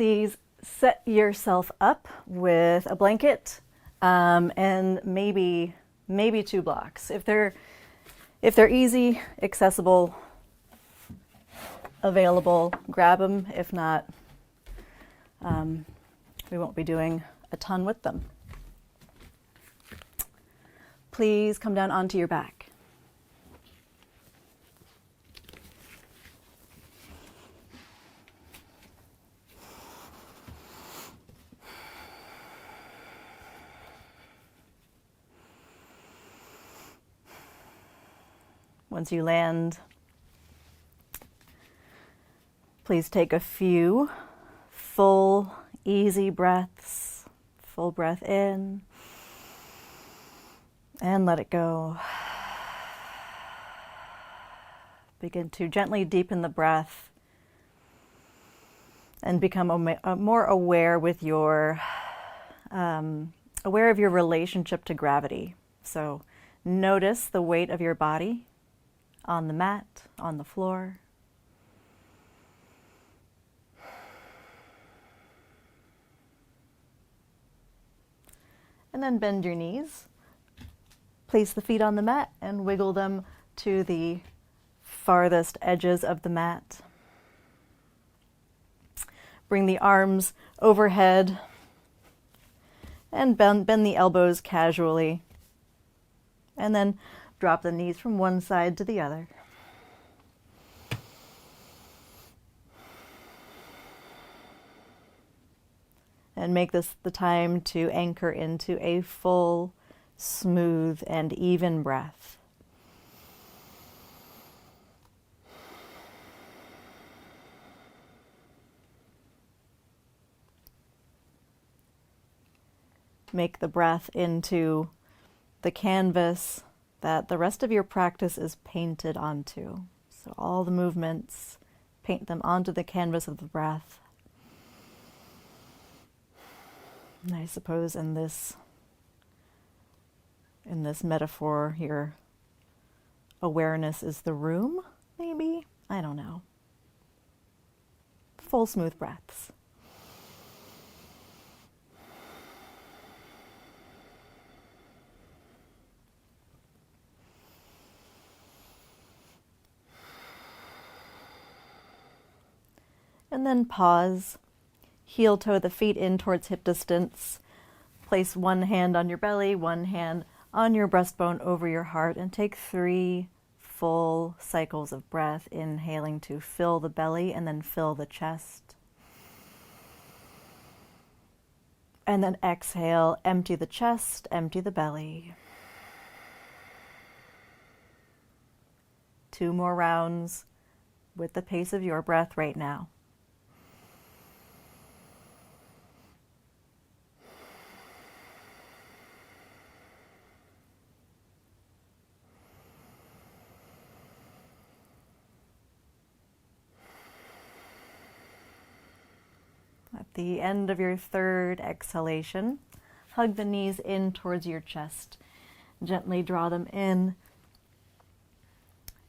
Please set yourself up with a blanket and maybe 2 blocks. If they're easy, accessible, available, grab them. If not, we won't be doing a ton with them. Please come down onto your back. Once you land, please take a few full, easy breaths. Full breath in and let it go. Begin to gently deepen the breath and become more aware with aware of your relationship to gravity. So notice the weight of your body on the mat, on the floor. And then bend your knees. Place the feet on the mat and wiggle them to the farthest edges of the mat. Bring the arms overhead and bend the elbows casually. And then drop the knees from one side to the other. And make this the time to anchor into a full, smooth, and even breath. Make the breath into the canvas that the rest of your practice is painted onto. So all the movements, paint them onto the canvas of the breath. And I suppose in this metaphor, your awareness is the room, maybe? I don't know. Full smooth breaths. And then pause, heel toe the feet in towards hip distance. Place one hand on your belly, one hand on your breastbone over your heart, and take 3 full cycles of breath, inhaling to fill the belly and then fill the chest. And then exhale, empty the chest, empty the belly. 2 more rounds with the pace of your breath right now. At the end of your 3rd exhalation, hug the knees in towards your chest. Gently draw them in.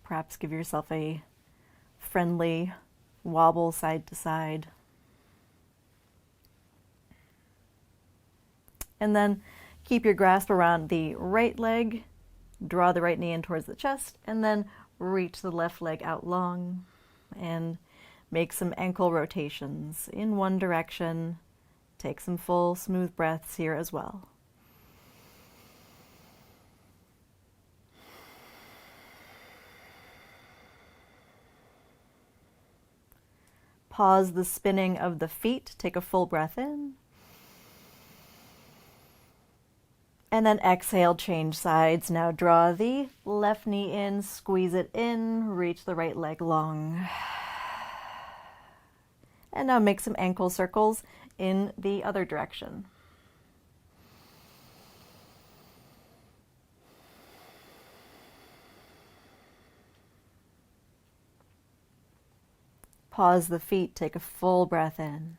Perhaps give yourself a friendly wobble side to side. And then keep your grasp around the right leg. Draw the right knee in towards the chest, and then reach the left leg out long and make some ankle rotations in one direction. Take some full, smooth breaths here as well. Pause the spinning of the feet. Take a full breath in. And then exhale, change sides. Now draw the left knee in, squeeze it in, reach the right leg long. And now make some ankle circles in the other direction. Pause the feet, take a full breath in.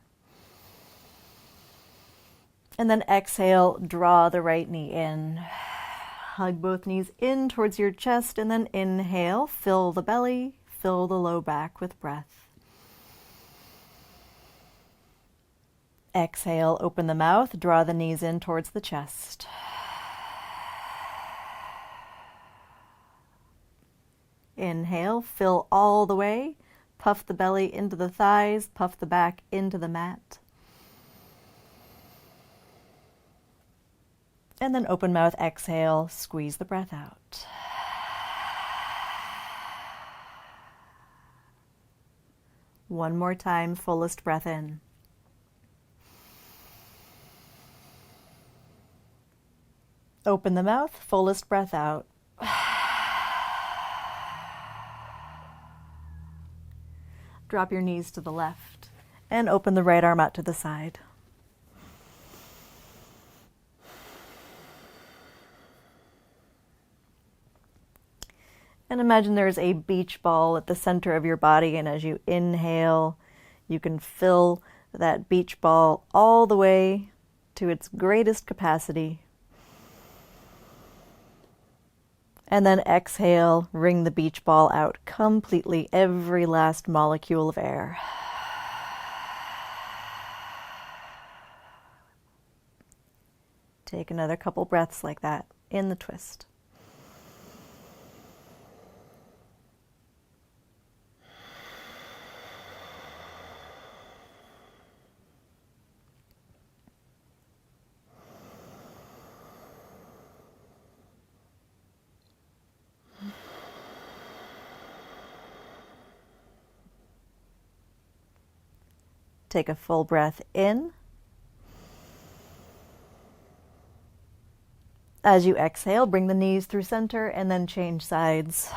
And then exhale, draw the right knee in. Hug both knees in towards your chest, and then inhale, fill the belly, fill the low back with breath. Exhale, open the mouth, draw the knees in towards the chest. Inhale, fill all the way. Puff the belly into the thighs, puff the back into the mat. And then open mouth, exhale, squeeze the breath out. One more time, fullest breath in. Open the mouth, fullest breath out. Drop your knees to the left and open the right arm out to the side. And imagine there's a beach ball at the center of your body, and as you inhale, you can fill that beach ball all the way to its greatest capacity. And then exhale, wring the beach ball out completely, every last molecule of air. Take another couple breaths like that in the twist. Take a full breath in. As you exhale, bring the knees through center and then change sides.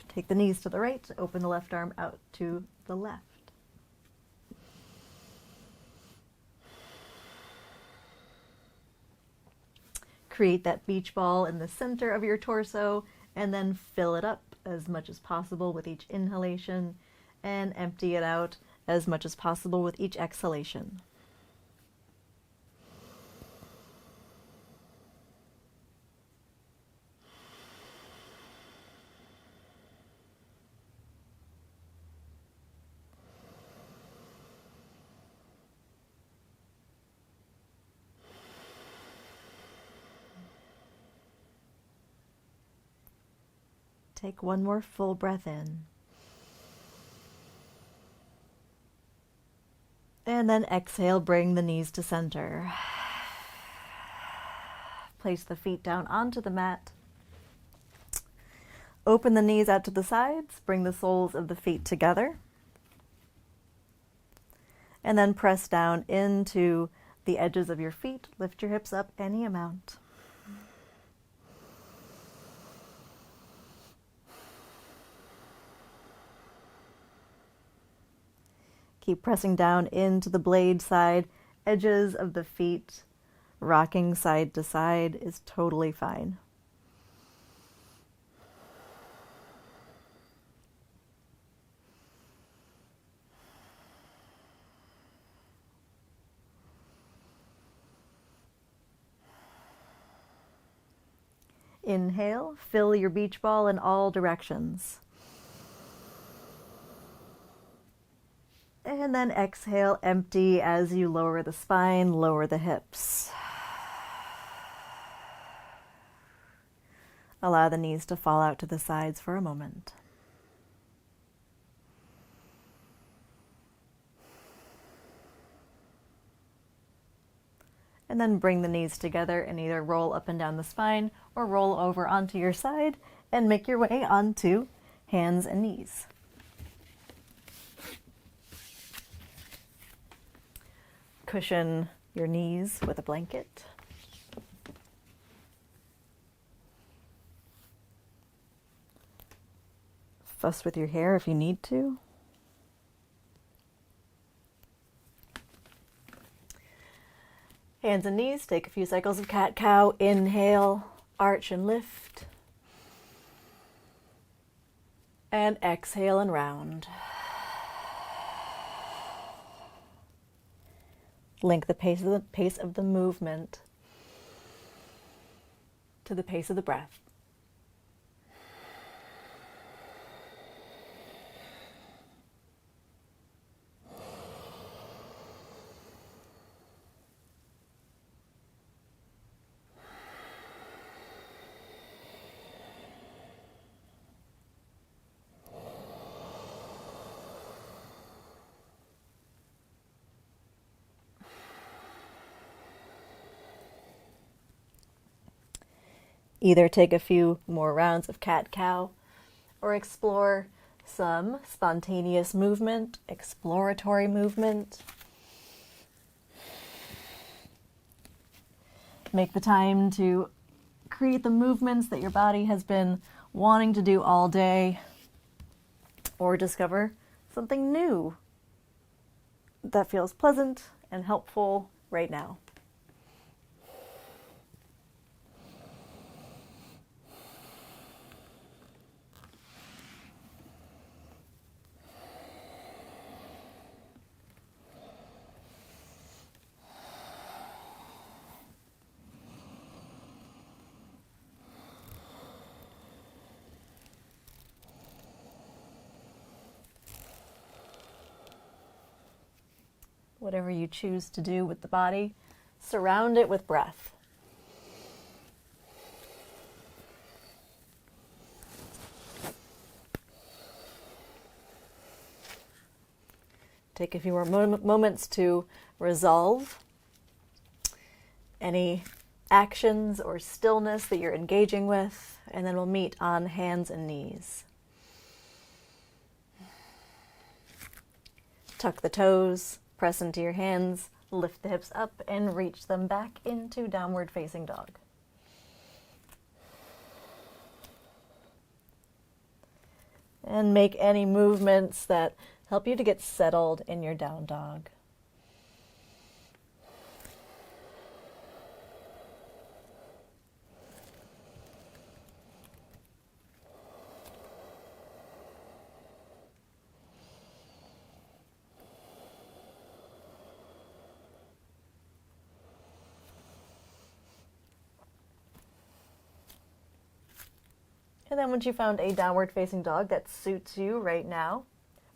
Take the knees to the right, open the left arm out to the left. Create that beach ball in the center of your torso and then fill it up as much as possible with each inhalation and empty it out as much as possible with each exhalation. Take one more full breath in. And then exhale, bring the knees to center. Place the feet down onto the mat. Open the knees out to the sides, bring the soles of the feet together. And then press down into the edges of your feet. Lift your hips up any amount. Keep pressing down into the blade side, edges of the feet. Rocking side to side is totally fine. Inhale, fill your beach ball in all directions. And then exhale, empty as you lower the spine, lower the hips. Allow the knees to fall out to the sides for a moment. And then bring the knees together and either roll up and down the spine or roll over onto your side and make your way onto hands and knees. Cushion your knees with a blanket. Fuss with your hair if you need to. Hands and knees, take a few cycles of cat-cow. Inhale, arch and lift. And exhale and round. Link the pace of the movement to the pace of the breath. Either take a few more rounds of cat-cow or explore some spontaneous movement, exploratory movement. Make the time to create the movements that your body has been wanting to do all day, or discover something new that feels pleasant and helpful right now. Whatever you choose to do with the body, surround it with breath. Take a few more moments to resolve any actions or stillness that you're engaging with, and then we'll meet on hands and knees. Tuck the toes. Press into your hands, lift the hips up, and reach them back into downward facing dog. And make any movements that help you to get settled in your down dog. And then once you found a downward facing dog that suits you right now,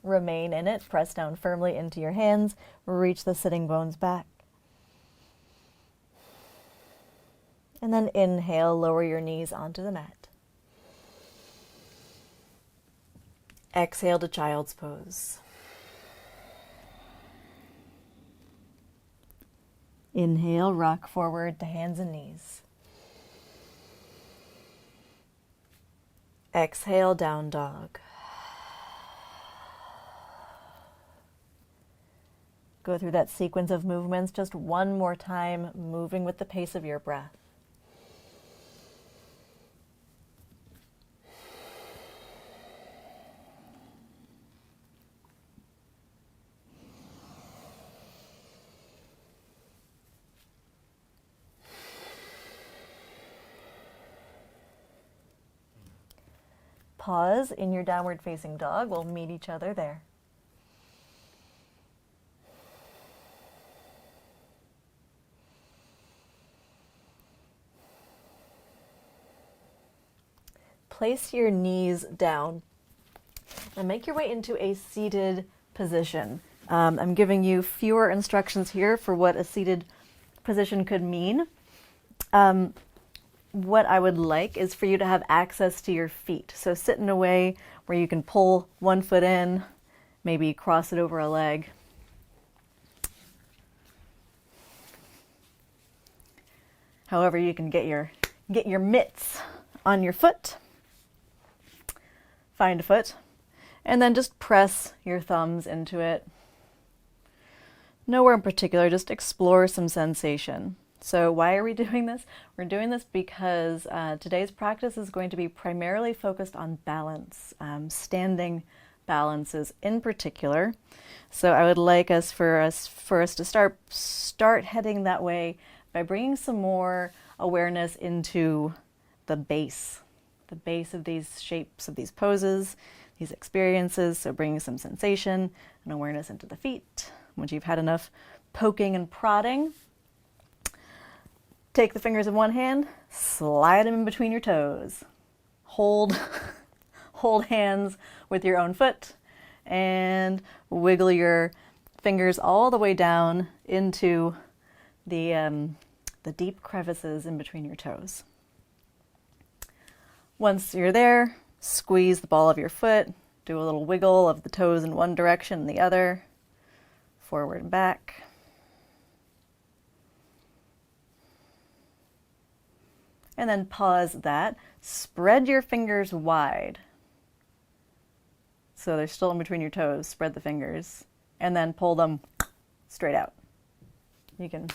remain in it. Press down firmly into your hands. Reach the sitting bones back. And then inhale, lower your knees onto the mat. Exhale to child's pose. Inhale, rock forward to hands and knees. Exhale, down dog. Go through that sequence of movements just one more time, moving with the pace of your breath. Pause in your downward facing dog. We'll meet each other there. Place your knees down and make your way into a seated position. I'm giving you fewer instructions here for what a seated position could mean. What I would like is for you to have access to your feet. So sit in a way where you can pull one foot in, maybe cross it over a leg. However, you can get your mitts on your foot. Find a foot, and then just press your thumbs into it. Nowhere in particular, just explore some sensation. So why are we doing this? We're doing this because today's practice is going to be primarily focused on balance, standing balances in particular. So I would like for us to start heading that way by bringing some more awareness into the base of these shapes, of these poses, these experiences. So bringing some sensation and awareness into the feet. Once you've had enough poking and prodding, take the fingers in one hand, slide them in between your toes. Hold hands with your own foot and wiggle your fingers all the way down into the deep crevices in between your toes. Once you're there, squeeze the ball of your foot, do a little wiggle of the toes in one direction and the other, forward and back. And then pause that. Spread your fingers wide. So they're still in between your toes. Spread the fingers. And then pull them straight out. You can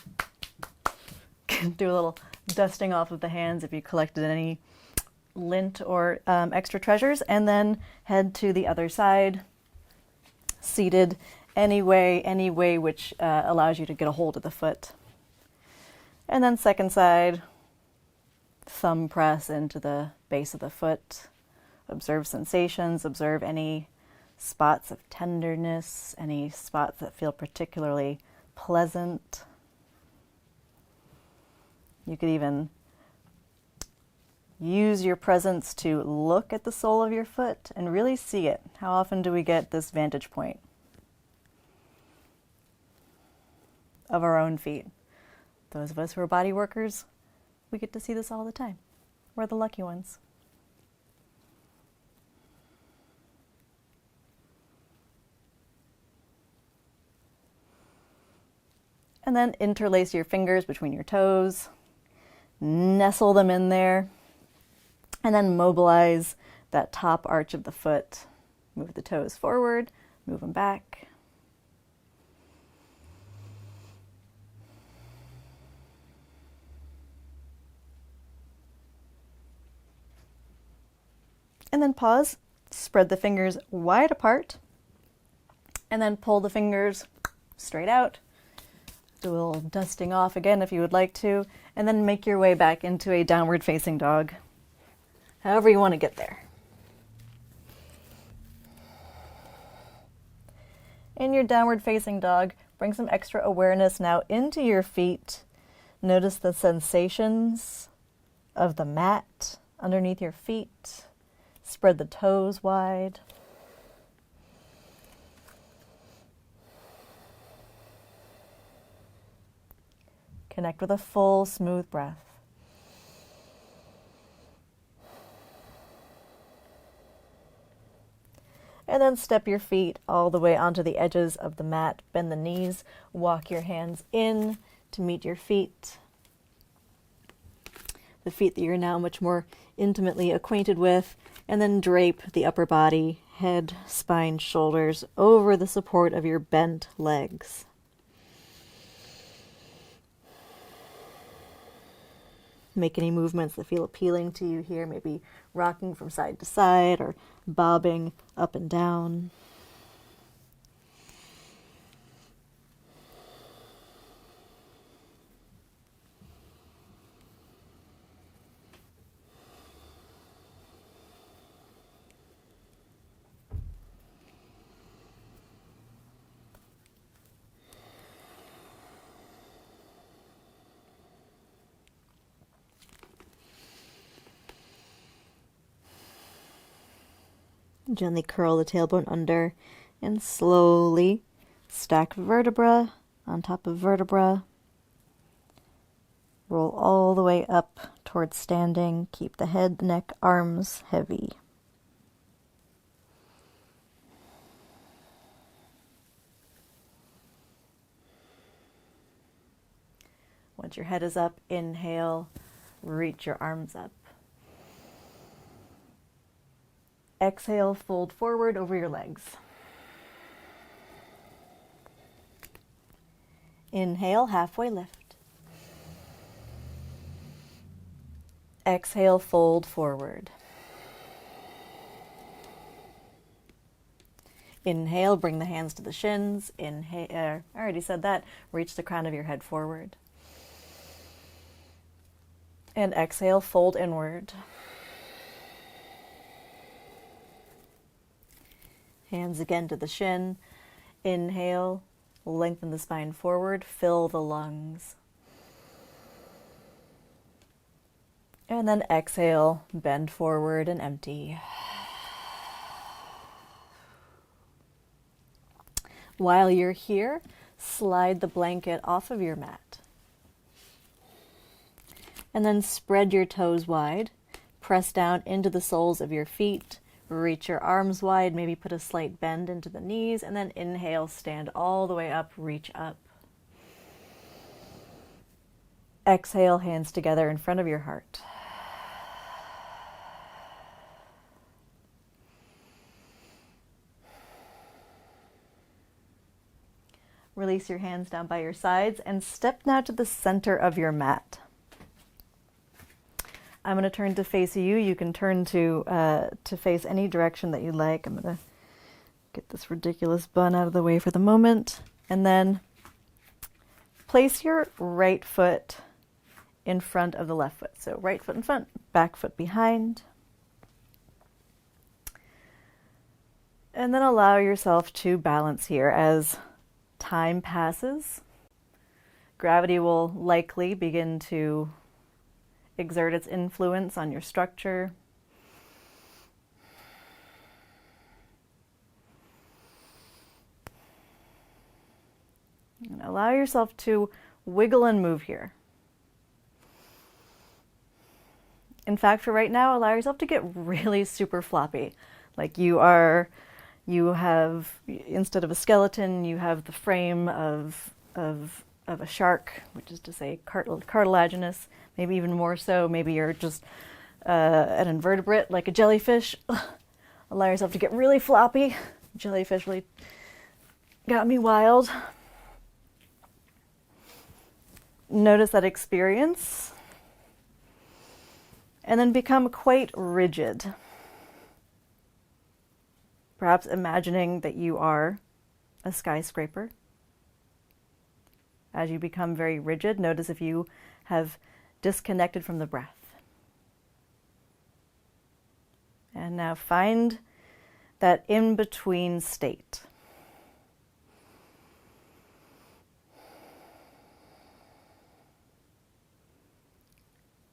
do a little dusting off of the hands if you collected any lint or extra treasures. And then head to the other side, seated any way which allows you to get a hold of the foot. And then second side, thumb press into the base of the foot. Observe sensations, observe any spots of tenderness, any spots that feel particularly pleasant. You could even use your presence to look at the sole of your foot and really see it. How often do we get this vantage point of our own feet? Those of us who are body workers, we get to see this all the time. We're the lucky ones. And then interlace your fingers between your toes, nestle them in there, and then mobilize that top arch of the foot. Move the toes forward, move them back. And then pause, spread the fingers wide apart, and then pull the fingers straight out. Do a little dusting off again if you would like to, and then make your way back into a downward facing dog, however you want to get there. In your downward facing dog, bring some extra awareness now into your feet. Notice the sensations of the mat underneath your feet. Spread the toes wide. Connect with a full, smooth breath. And then step your feet all the way onto the edges of the mat. Bend the knees. Walk your hands in to meet your feet. The feet that you're now much more intimately acquainted with. And then drape the upper body, head, spine, shoulders over the support of your bent legs. Make any movements that feel appealing to you here, maybe rocking from side to side or bobbing up and down. Gently curl the tailbone under and slowly stack vertebra on top of vertebra. Roll all the way up towards standing. Keep the head, neck, arms heavy. Once your head is up, inhale, reach your arms up. Exhale, fold forward over your legs. Inhale, halfway lift. Exhale, fold forward. Inhale, bring the hands to the shins. Inhale, I already said that. Reach the crown of your head forward. And exhale, fold inward. Hands again to the shin. Inhale, lengthen the spine forward, fill the lungs. And then exhale, bend forward and empty. While you're here, slide the blanket off of your mat. And then spread your toes wide. Press down into the soles of your feet. Reach your arms wide, maybe put a slight bend into the knees, and then inhale, stand all the way up, reach up. Exhale, hands together in front of your heart. Release your hands down by your sides and step now to the center of your mat. I'm going to turn to face you. You can turn to face any direction that you like. I'm going to get this ridiculous bun out of the way for the moment. And then place your right foot in front of the left foot. So right foot in front, back foot behind. And then allow yourself to balance here as time passes. Gravity will likely begin to exert its influence on your structure. And allow yourself to wiggle and move here. In fact, for right now, allow yourself to get really super floppy. Like you have, instead of a skeleton, you have the frame of a shark, which is to say cartilaginous, maybe even more so. Maybe you're just an invertebrate like a jellyfish. Allow yourself to get really floppy. Jellyfish really got me wild. Notice that experience. And then become quite rigid. Perhaps imagining that you are a skyscraper. As you become very rigid, notice if you have disconnected from the breath. And now find that in-between state.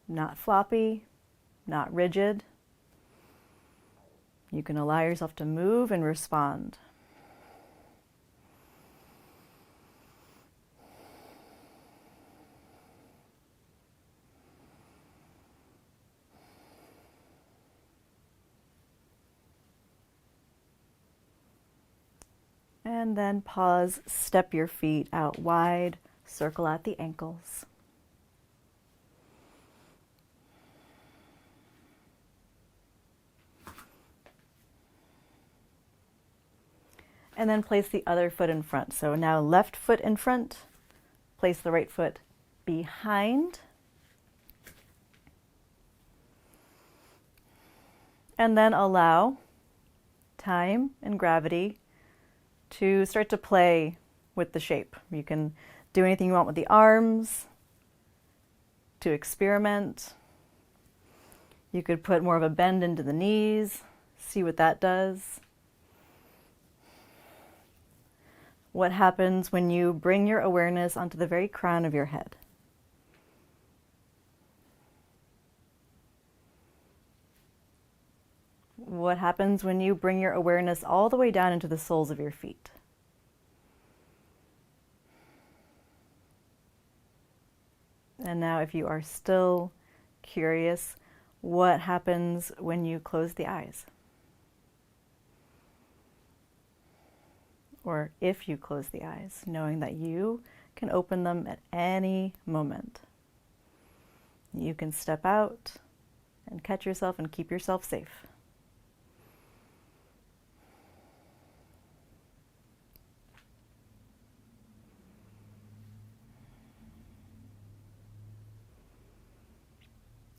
Not floppy, not rigid. You can allow yourself to move and respond. And then pause, step your feet out wide, circle at the ankles. And then place the other foot in front. So now left foot in front, place the right foot behind. And then allow time and gravity to start to play with the shape. You can do anything you want with the arms, to experiment. You could put more of a bend into the knees, see what that does. What happens when you bring your awareness onto the very crown of your head? What happens when you bring your awareness all the way down into the soles of your feet? And now if you are still curious, what happens when you close the eyes? Or if you close the eyes, knowing that you can open them at any moment. You can step out and catch yourself and keep yourself safe.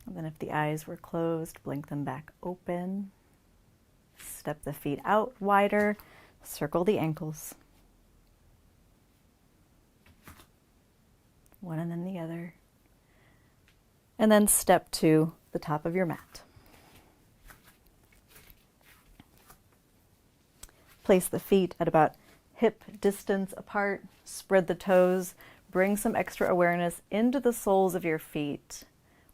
And then if the eyes were closed, blink them back open. Step the feet out wider. Circle the ankles. One and then the other. And then step to the top of your mat. Place the feet at about hip distance apart. Spread the toes. Bring some extra awareness into the soles of your feet.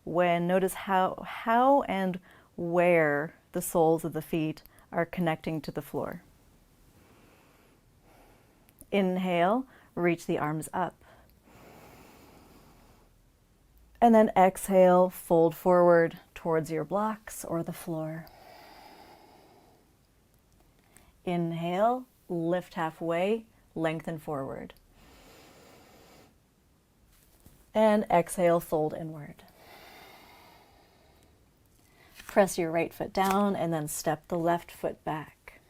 Notice how and where the soles of the feet are connecting to the floor. Inhale, reach the arms up. And then exhale, fold forward towards your blocks or the floor. Inhale, lift halfway, lengthen forward. And exhale, fold inward. Press your right foot down and then step the left foot back.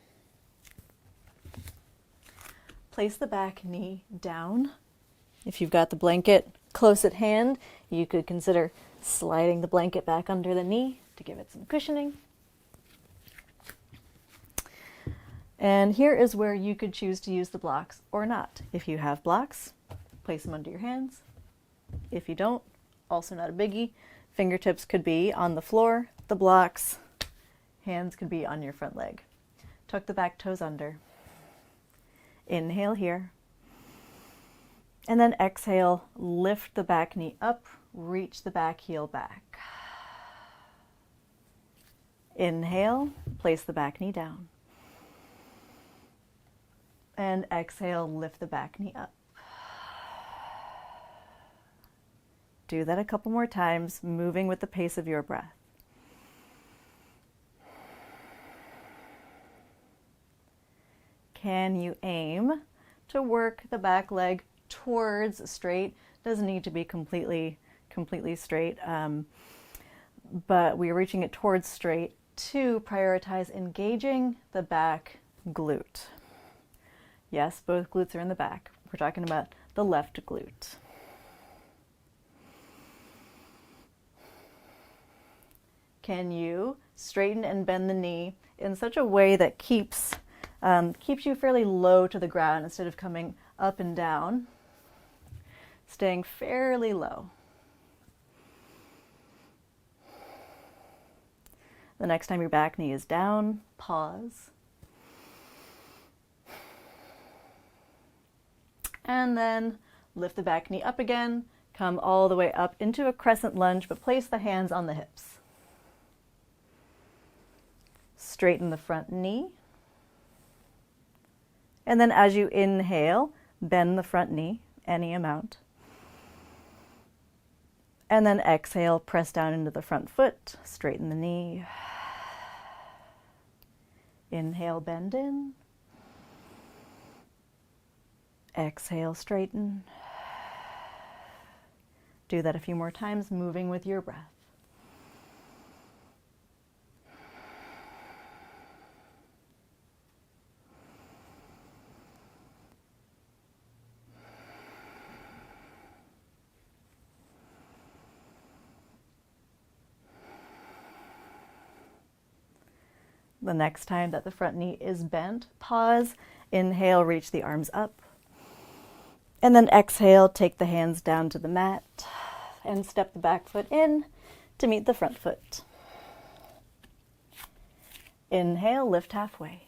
place the back knee down. If you've got the blanket close at hand, you could consider sliding the blanket back under the knee to give it some cushioning. And here is where you could choose to use the blocks or not. If you have blocks, place them under your hands. If you don't, also not a biggie. Fingertips could be on the floor, the blocks, hands could be on your front leg. Tuck the back toes under. Inhale here. And then exhale, lift the back knee up, reach the back heel back. Inhale, place the back knee down. And exhale, lift the back knee up. Do that a couple more times, moving with the pace of your breath. Can you aim to work the back leg towards straight? Doesn't need to be completely straight, but we're reaching it towards straight to prioritize engaging the back glute. Yes, both glutes are in the back. We're talking about the left glute. Can you straighten and bend the knee in such a way that keeps you fairly low to the ground instead of coming up and down, staying fairly low? The next time your back knee is down, pause. And then lift the back knee up again, come all the way up into a crescent lunge, but place the hands on the hips. Straighten the front knee. And then as you inhale, bend the front knee, any amount. And then exhale, press down into the front foot, straighten the knee. Inhale, bend in. Exhale, straighten. Do that a few more times, moving with your breath. The next time that the front knee is bent, pause, inhale, reach the arms up. And then exhale, take the hands down to the mat and step the back foot in to meet the front foot. Inhale, lift halfway.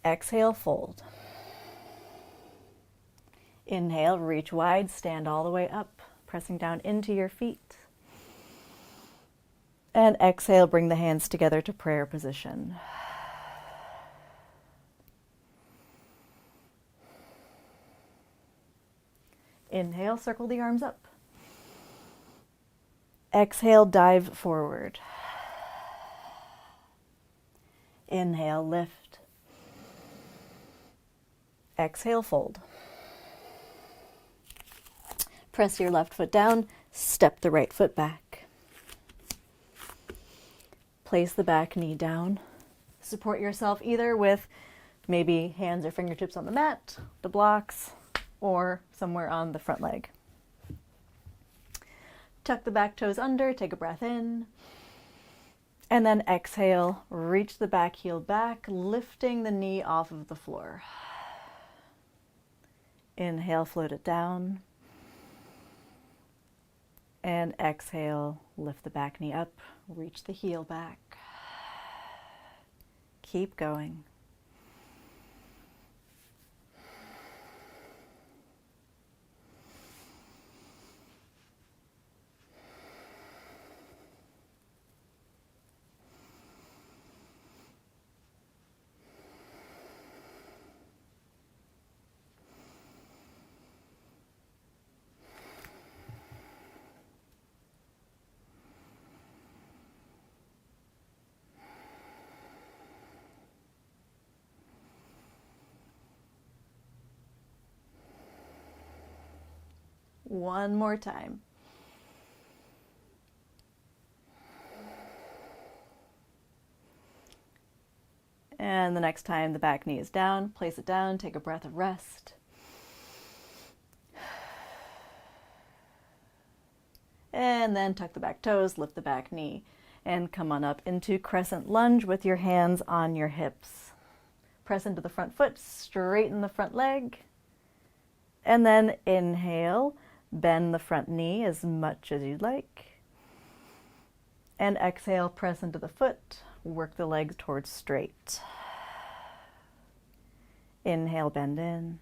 Exhale, fold. Inhale, reach wide, stand all the way up, pressing down into your feet. And exhale, bring the hands together to prayer position. Inhale, circle the arms up. Exhale, dive forward. Inhale, lift. Exhale, fold. Press your left foot down, step the right foot back. Place the back knee down. Support yourself either with maybe hands or fingertips on the mat, the blocks, or somewhere on the front leg. Tuck the back toes under, take a breath in, and then exhale, reach the back heel back, lifting the knee off of the floor. Inhale, float it down, and exhale, lift the back knee up, reach the heel back. Keep going. One more time. And the next time the back knee is down, place it down, take a breath of rest. And then tuck the back toes, lift the back knee, and come on up into crescent lunge with your hands on your hips. Press into the front foot, straighten the front leg, and then inhale, bend the front knee as much as you'd like. And exhale, press into the foot, work the legs towards straight. Inhale, bend in.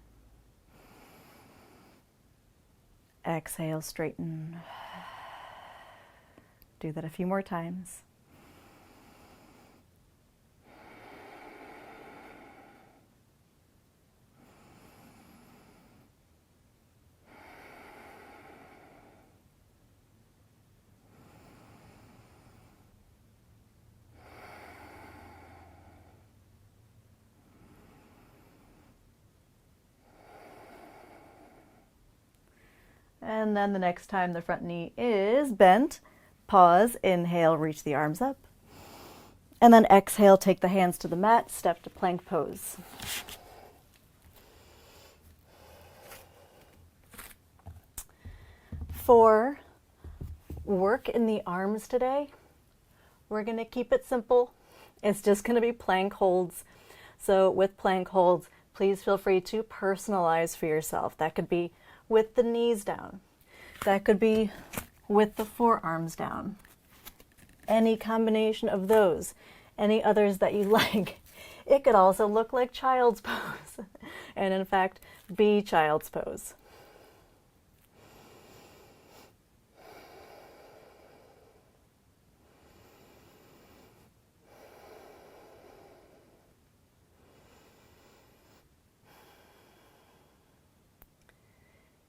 Exhale, straighten. Do that a few more times. And then the next time the front knee is bent, pause, inhale, reach the arms up. And then exhale, take the hands to the mat, step to plank pose. For work in the arms today, we're going to keep it simple. It's just going to be plank holds. So with plank holds, please feel free to personalize for yourself. That could be with the knees down. That could be with the forearms down. Any combination of those. Any others that you like. It could also look like child's pose. And in fact, be child's pose.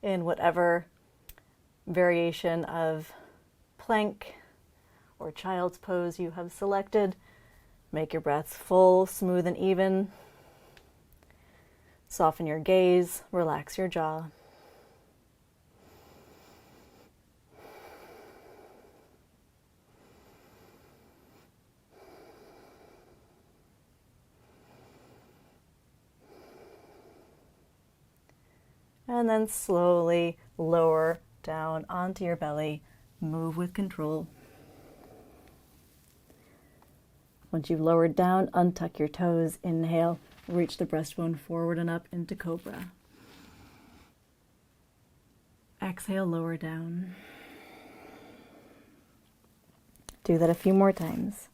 In whatever variation of plank or child's pose you have selected, make your breaths full, smooth, and even. Soften your gaze, relax your jaw. And then slowly lower down onto your belly. Move with control. Once you've lowered down, untuck your toes. Inhale, reach the breastbone forward and up into cobra. Exhale, lower down. Do that a few more times.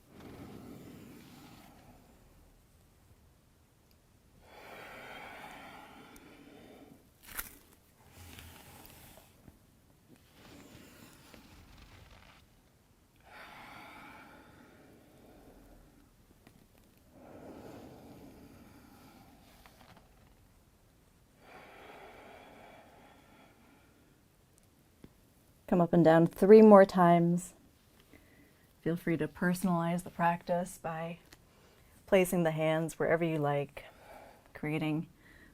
Come up and down 3 more times. Feel free to personalize the practice by placing the hands wherever you like, creating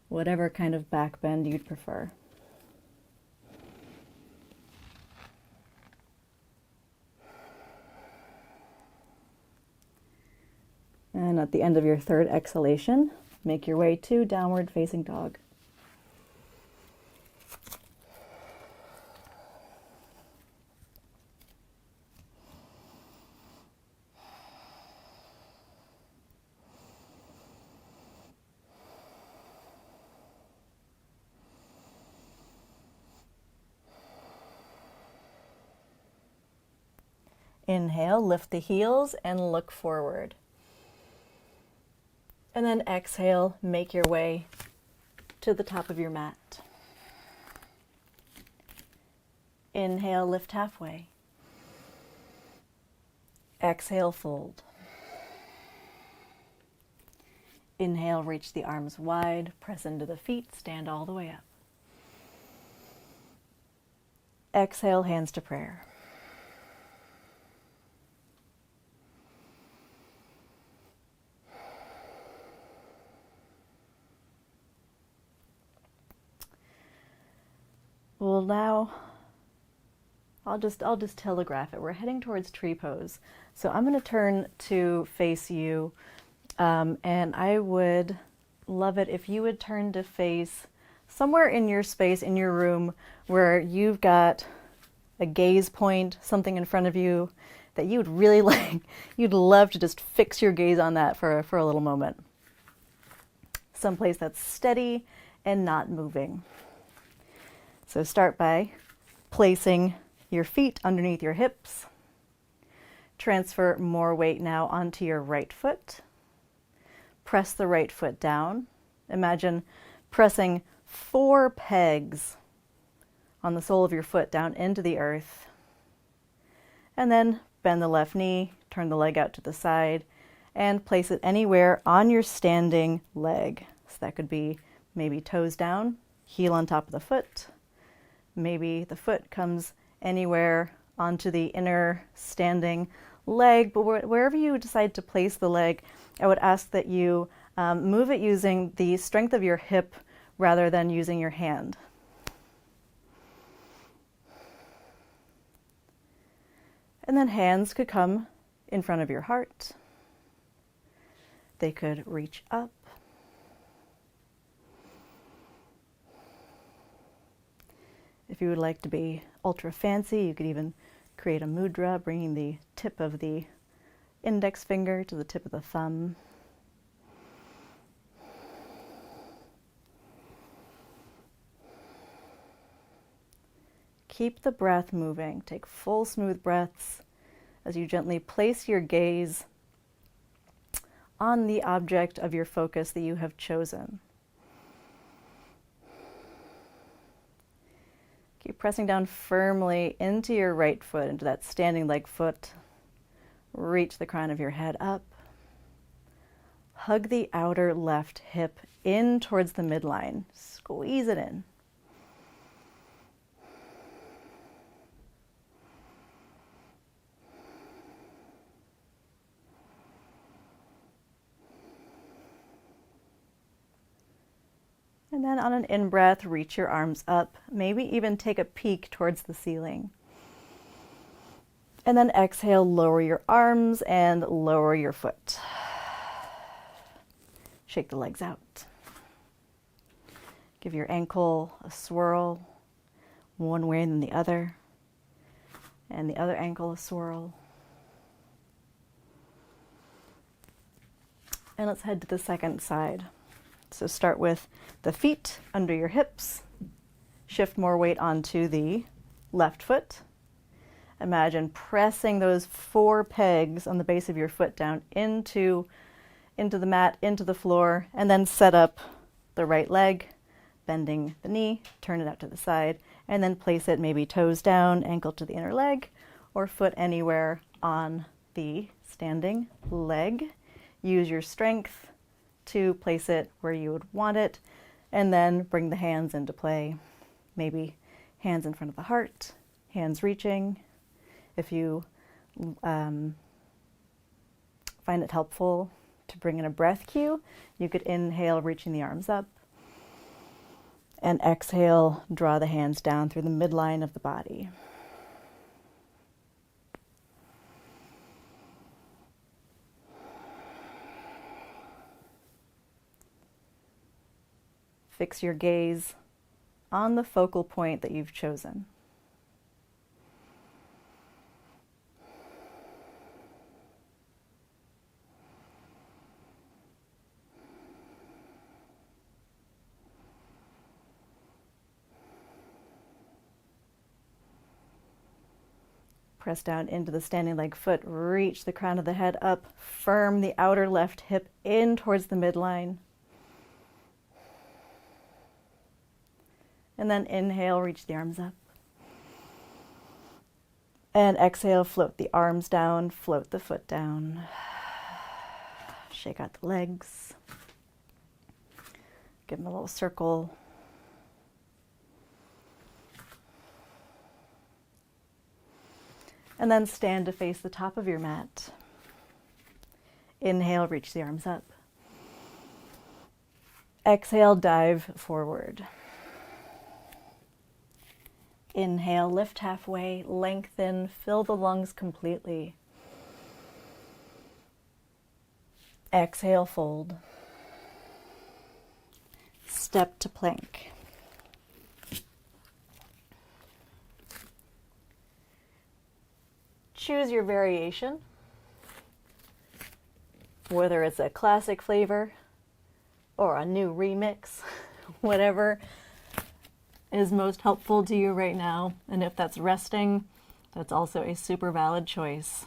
whatever kind of back bend you'd prefer. And at the end of your third exhalation, make your way to downward facing dog. Inhale, lift the heels and look forward. And then exhale, make your way to the top of your mat. Inhale, lift halfway. Exhale, fold. Inhale, reach the arms wide, press into the feet, stand all the way up. Exhale, hands to prayer. Well, now I'll just telegraph it. We're heading towards tree pose. So I'm going to turn to face you And I would love it if you would turn to face somewhere in your space, in your room, where you've got a gaze point, something in front of you that you would really like. You'd love to just fix your gaze on that for a little moment. Someplace that's steady and not moving. So start by placing your feet underneath your hips. Transfer more weight now onto your right foot. Press the right foot down. Imagine pressing 4 pegs on the sole of your foot down into the earth. And then bend the left knee, turn the leg out to the side, and place it anywhere on your standing leg. So that could be maybe toes down, heel on top of the foot. Maybe the foot comes anywhere onto the inner standing leg, but wherever you decide to place the leg, I would ask that you move it using the strength of your hip rather than using your hand. And then hands could come in front of your heart. They could reach up. If you would like to be ultra fancy, you could even create a mudra, bringing the tip of the index finger to the tip of the thumb. Keep the breath moving. Take full, smooth breaths as you gently place your gaze on the object of your focus that you have chosen. Keep pressing down firmly into your right foot, into that standing leg foot. Reach the crown of your head up. Hug the outer left hip in towards the midline. Squeeze it in. And then on an in-breath, reach your arms up, maybe even take a peek towards the ceiling. And then exhale, lower your arms and lower your foot. Shake the legs out. Give your ankle a swirl, one way and then the other. And the other ankle a swirl. And let's head to the second side. So start with the feet under your hips. Shift more weight onto the left foot. Imagine pressing those 4 pegs on the base of your foot down into the mat, into the floor, and then set up the right leg, bending the knee, turn it out to the side, and then place it maybe toes down, ankle to the inner leg, or foot anywhere on the standing leg. Use your strength to place it where you would want it, and then bring the hands into play. Maybe hands in front of the heart, hands reaching. If you find it helpful to bring in a breath cue, you could inhale, reaching the arms up, and exhale, draw the hands down through the midline of the body. Fix your gaze on the focal point that you've chosen. Press down into the standing leg foot, reach the crown of the head up, firm the outer left hip in towards the midline. And then inhale, reach the arms up. And exhale, float the arms down, float the foot down. Shake out the legs. Give them a little circle. And then stand to face the top of your mat. Inhale, reach the arms up. Exhale, dive forward. Inhale, lift halfway, lengthen, fill the lungs completely. Exhale, fold. Step to plank. Choose your variation, whether it's a classic flavor or a new remix, whatever is most helpful to you right now. And if that's resting, that's also a super valid choice.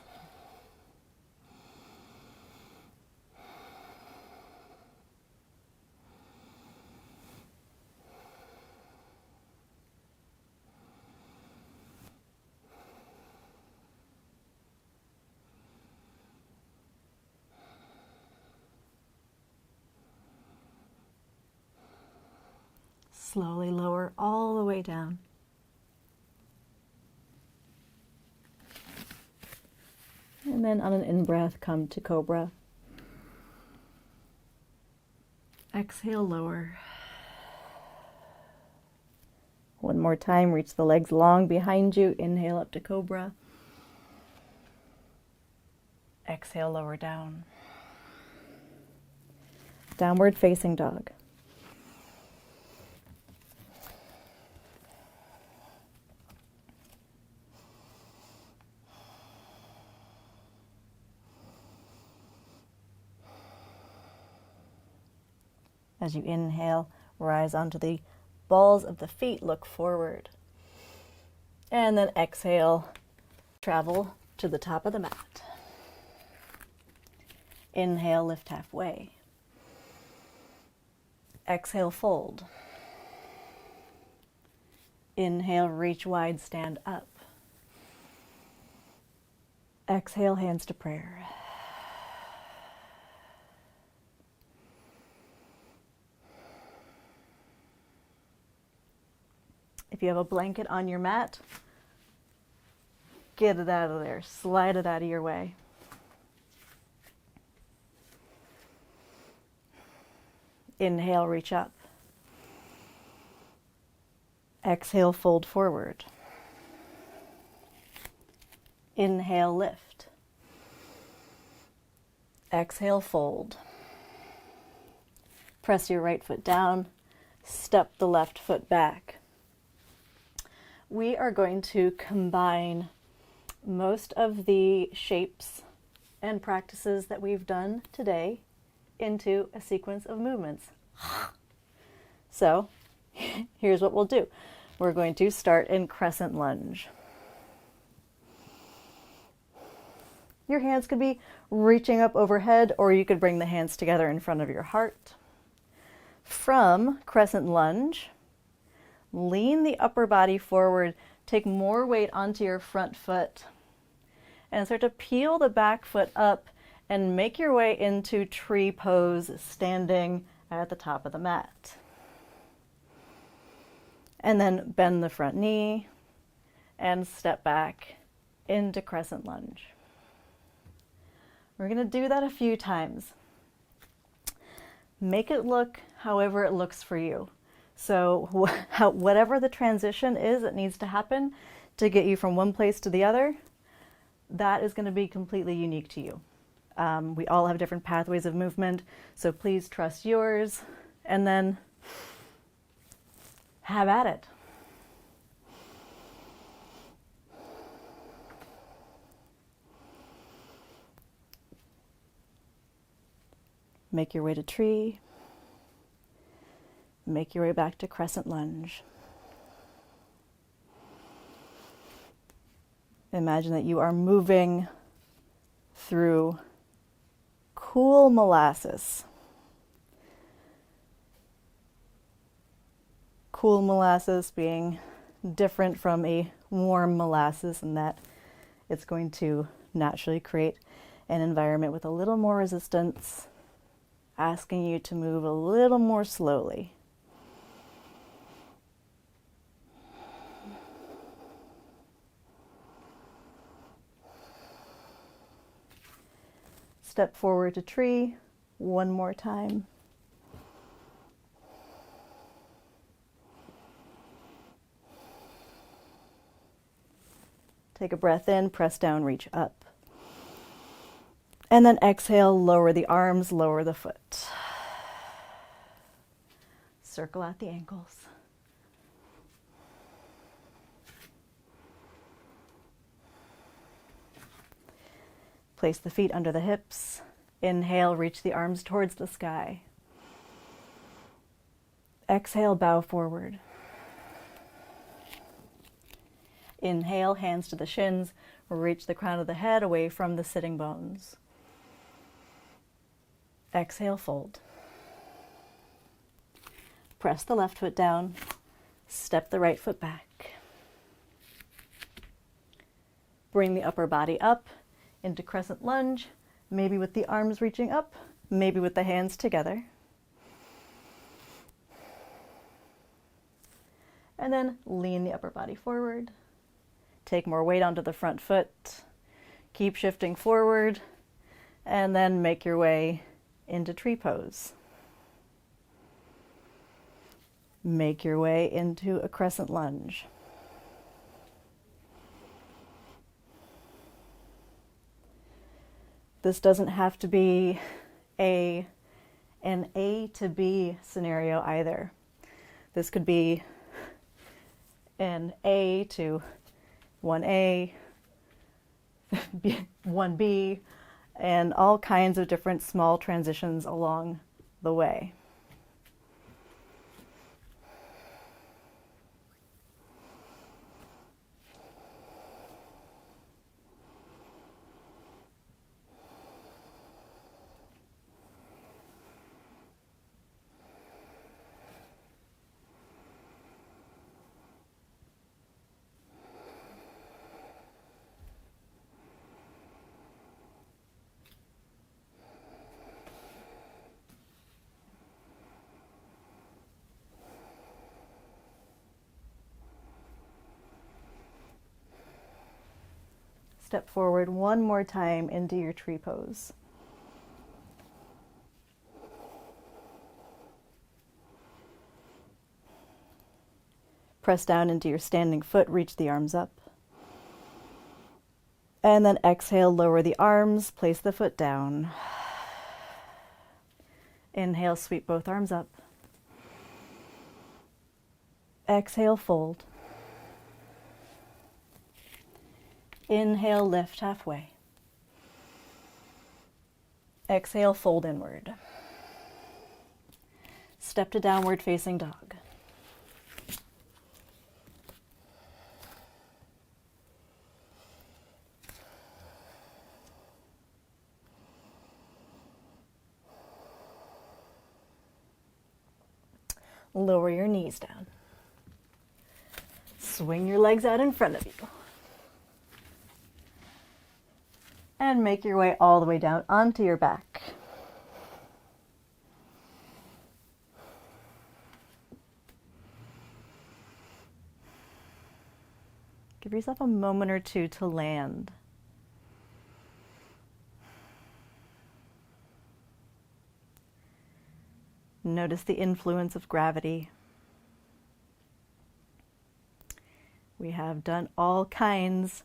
Slowly lower all the way down. And then on an in-breath, come to cobra. Exhale, lower. One more time, reach the legs long behind you. Inhale up to cobra. Exhale, lower down. Downward facing dog. As you inhale, rise onto the balls of the feet, look forward. And then exhale, travel to the top of the mat. Inhale, lift halfway. Exhale, fold. Inhale, reach wide, stand up. Exhale, hands to prayer. If you have a blanket on your mat, get it out of there. Slide it out of your way. Inhale, reach up. Exhale, fold forward. Inhale, lift. Exhale, fold. Press your right foot down. Step the left foot back. We are going to combine most of the shapes and practices that we've done today into a sequence of movements. So here's what we'll do. We're going to start in crescent lunge. Your hands could be reaching up overhead, or you could bring the hands together in front of your heart. From crescent lunge, lean the upper body forward, take more weight onto your front foot, and start to peel the back foot up and make your way into tree pose, standing at the top of the mat. And then bend the front knee and step back into crescent lunge. We're going to do that a few times. Make it look however it looks for you. So whatever the transition is that needs to happen to get you from one place to the other, that is going to be completely unique to you. We all have different pathways of movement, so please trust yours and then have at it. Make your way to tree. Make your way back to crescent lunge. Imagine that you are moving through cool molasses. Cool molasses being different from a warm molasses in that it's going to naturally create an environment with a little more resistance, asking you to move a little more slowly. Step forward to tree one more time. Take a breath in, press down, reach up. And then exhale, lower the arms, lower the foot. Circle out the ankles. Place the feet under the hips. Inhale, reach the arms towards the sky. Exhale, bow forward. Inhale, hands to the shins. Reach the crown of the head away from the sitting bones. Exhale, fold. Press the left foot down. Step the right foot back. Bring the upper body up into crescent lunge, maybe with the arms reaching up, maybe with the hands together. And then lean the upper body forward. Take more weight onto the front foot. Keep shifting forward, and then make your way into tree pose. Make your way into a crescent lunge. This doesn't have to be an A to B scenario either. This could be an A to 1A, 1B, and all kinds of different small transitions along the way. Step forward one more time into your tree pose. Press down into your standing foot, reach the arms up. And then exhale, lower the arms, place the foot down. Inhale, sweep both arms up. Exhale, fold. Inhale, lift halfway. Exhale, fold inward. Step to downward facing dog. Lower your knees down. Swing your legs out in front of you. And make your way all the way down onto your back. Give yourself a moment or two to land. Notice the influence of gravity. We have done all kinds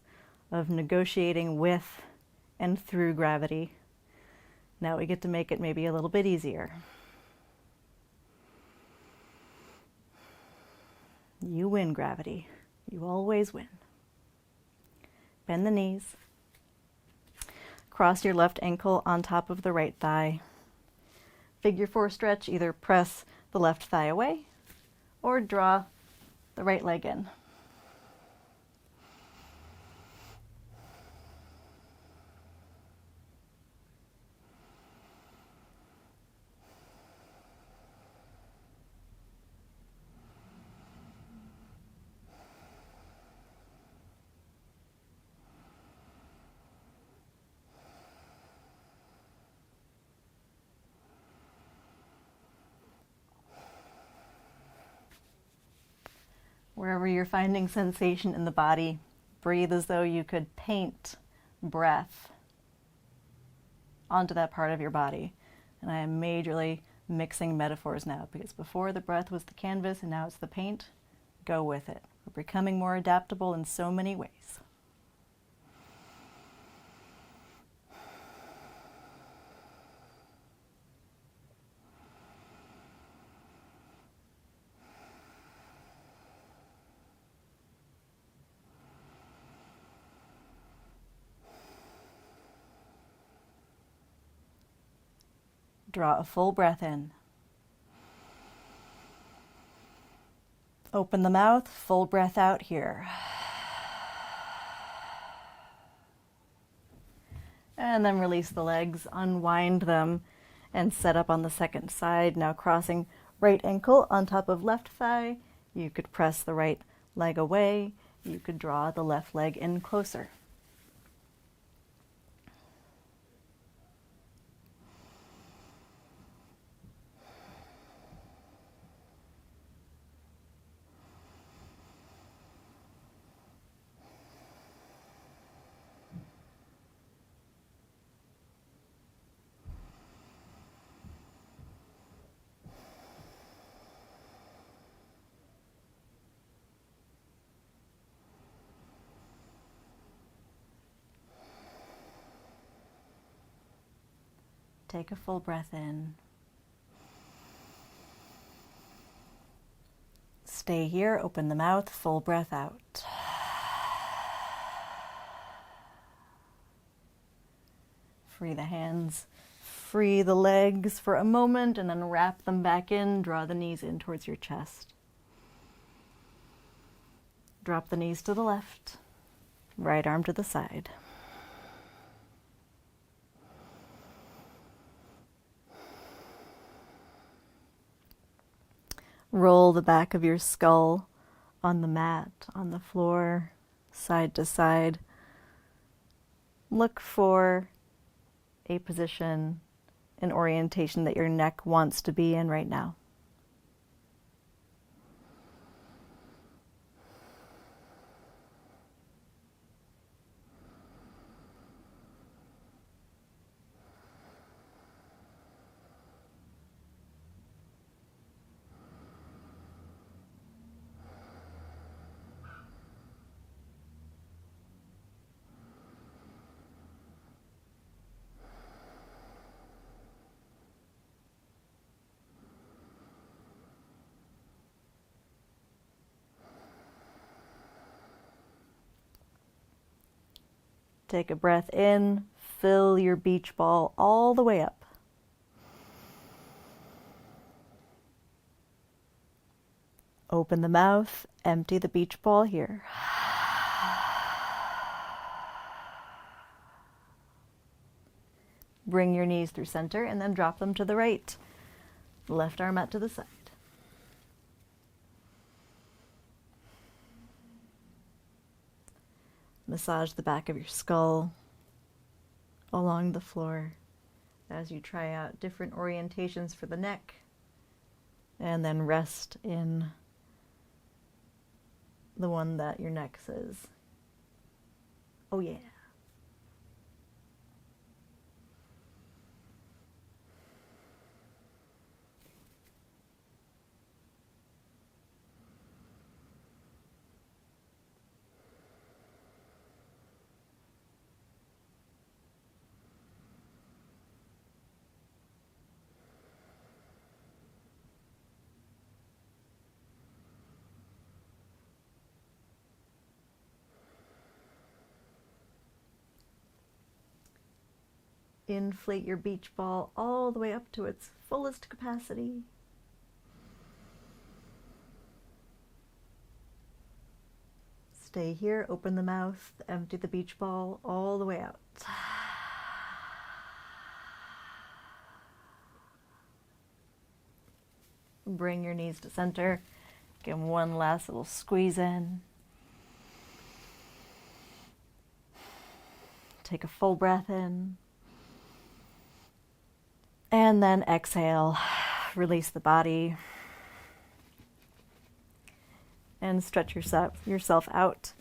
of negotiating with and through gravity. Now we get to make it maybe a little bit easier. You win, gravity. You always win. Bend the knees. Cross your left ankle on top of the right thigh. Figure four stretch, either press the left thigh away or draw the right leg in. Wherever you're finding sensation in the body, breathe as though you could paint breath onto that part of your body. And I am majorly mixing metaphors now, because before the breath was the canvas and now it's the paint. Go with it. We're becoming more adaptable in so many ways. Draw a full breath in. Open the mouth, full breath out here. And then release the legs, unwind them, and set up on the second side. Now crossing right ankle on top of left thigh. You could press the right leg away. You could draw the left leg in closer. Take a full breath in. Stay here, open the mouth, full breath out. Free the hands, free the legs for a moment, and then wrap them back in, draw the knees in towards your chest. Drop the knees to the left, right arm to the side. Roll the back of your skull on the mat, on the floor, side to side. Look for a position, an orientation that your neck wants to be in right now. Take a breath in, fill your beach ball all the way up. Open the mouth, empty the beach ball here. Bring your knees through center and then drop them to the right. Left arm out to the side. Massage the back of your skull along the floor as you try out different orientations for the neck, and then rest in the one that your neck says, "Oh yeah." Inflate your beach ball all the way up to its fullest capacity. Stay here, open the mouth, empty the beach ball all the way out. Bring your knees to center. Give them one last little squeeze in. Take a full breath in. And then exhale, release the body, and stretch yourself out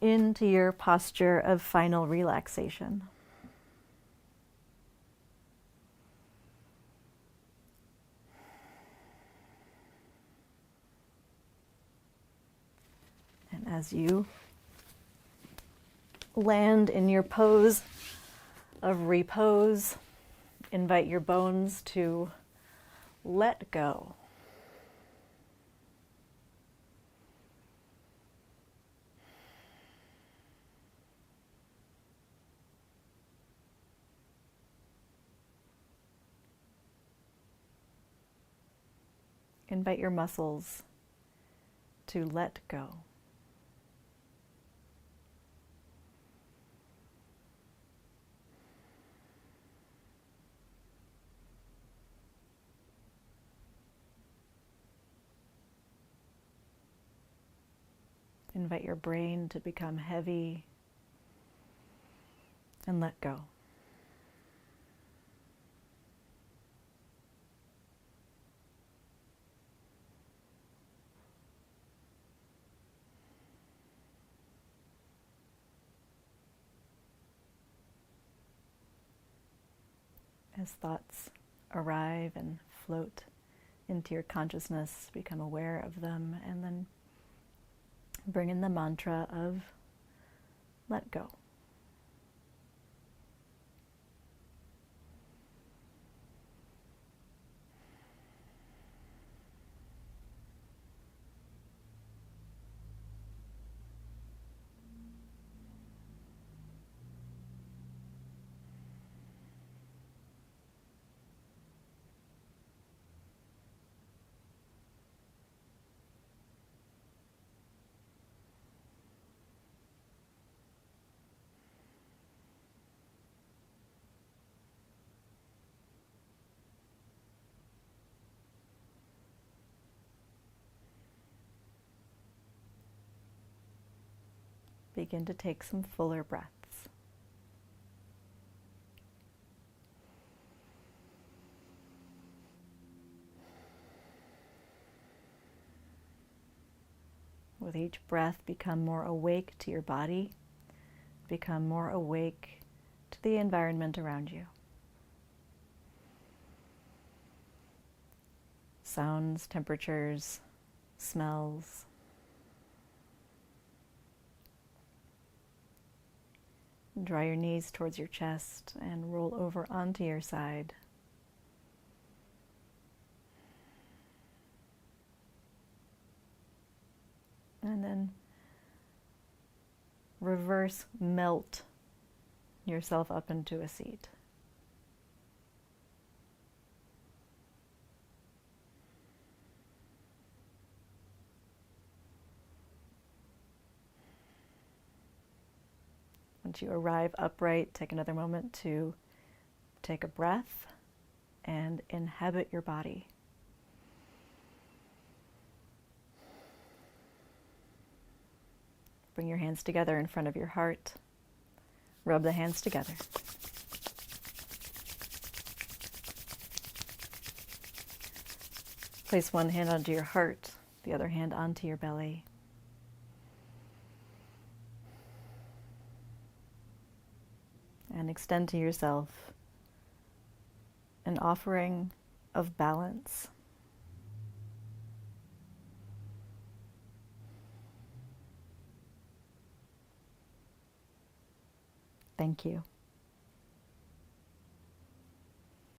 into your posture of final relaxation. And as you land in your pose of repose, invite your bones to let go. Invite your muscles to let go. Invite your brain to become heavy and let go. As thoughts arrive and float into your consciousness, become aware of them, and then bring in the mantra of let go. Begin to take some fuller breaths. With each breath, become more awake to your body, become more awake to the environment around you. Sounds, temperatures, smells. Draw your knees towards your chest and roll over onto your side. And then reverse melt yourself up into a seat. Once you arrive upright, take another moment to take a breath and inhabit your body. Bring your hands together in front of your heart. Rub the hands together. Place one hand onto your heart, the other hand onto your belly. And extend to yourself an offering of balance. Thank you.